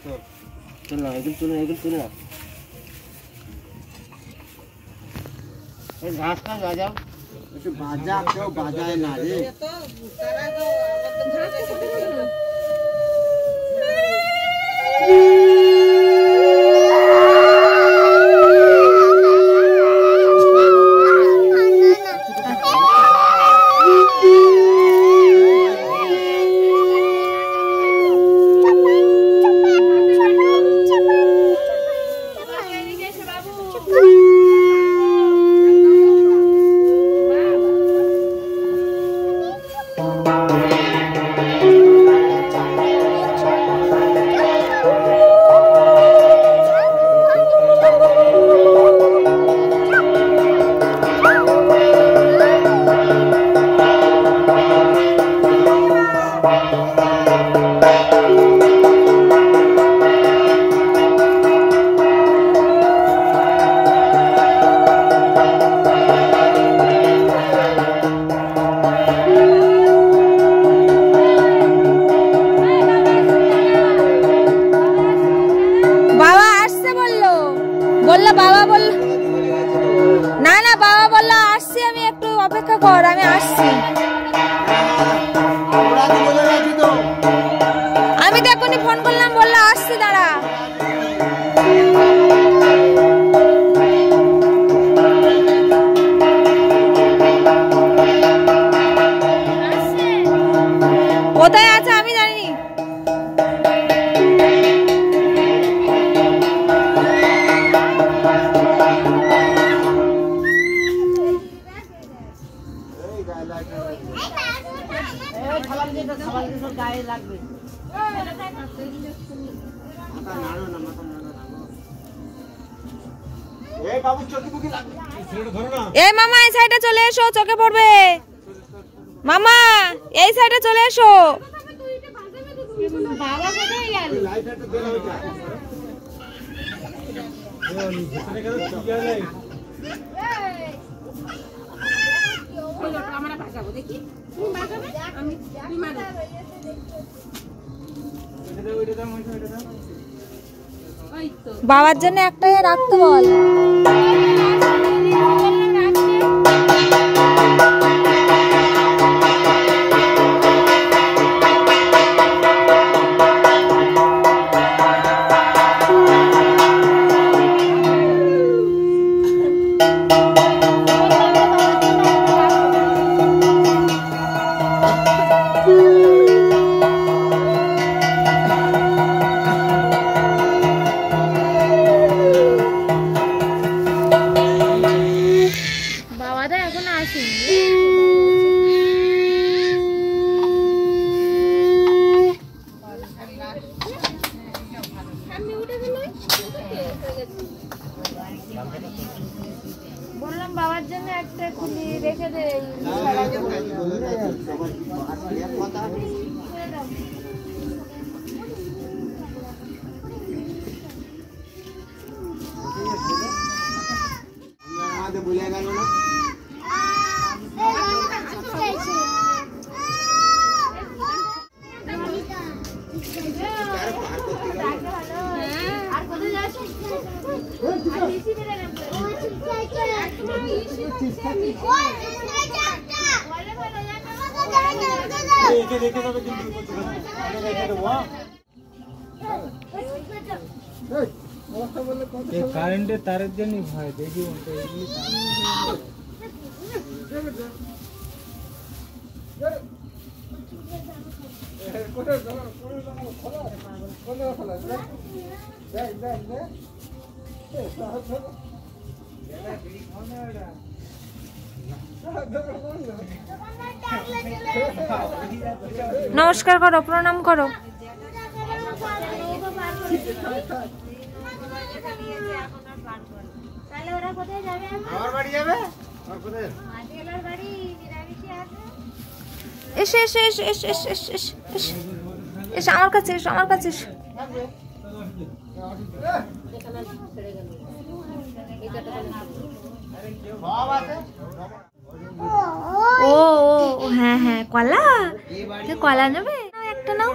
चल ना एगल चल ना ए घास का आ जाओ तो बाजा क्यों बाजा है ना रे तो तारा तो घास के छोटे ना এই মামা এই সাইডে চলে এসো চোখে পড়বে মামা এই সাইডে চলে এসো বাবা কোথায় গেল লাইটটা দে না ওই ভিতরে গেল কি গেল ওই লোক আমরা ভাগাবো দেখি তুমি ভাগাবে আমি তুমি মারো ওইটা দাও ওইটা দাও ওই তো বাবার জন্য একটাই রাখতে বল বললাম বাবার জন্য একটা খুলি রেখে দে ভুলে গেল না কারেন্টের তারের জন্য ভয় দেখি নমস্কার করো প্রণাম করো তাহলে ওরা কোথায় যাবে আমার বাড়ি যাবে আর কোথায় মাটিয়ালার বাড়ি নিরামিষে আছে এসে এসে এসে এসে এসে এসে এসে এসে আমার কাছে এসো আমার কাছে এসো ও ও হ্যাঁ হ্যাঁ কলা তুই কলা নেবে একটা একটা নাও।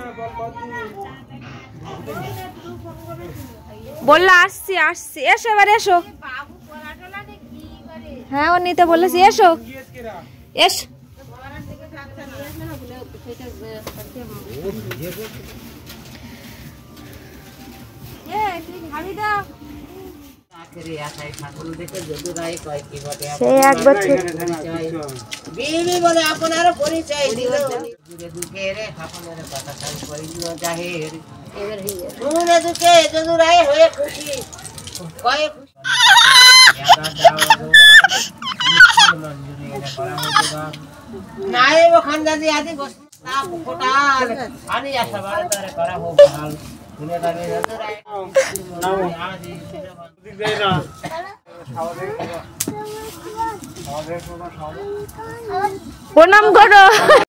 বললো আসছি আসছি, এসো এবার এসো। হ্যাঁ ও নিতে বলেছি, এসো এসো। সেই একবার বিবি বলে আপনার পরিচয় দিল দুরে দুঃখের আপনার কথা তাই করিল জাহের শুনে দুঃখে যদুরাই হয়ে খুশি কয়ে খুশি নাইব খানদাদি আদি গোস্তা ফোটাল আনি আশা বারে তারে করা হোক ভাল শুনে দাবি যদুরাই নাও আদি দিক দেই না প্রণাম করো।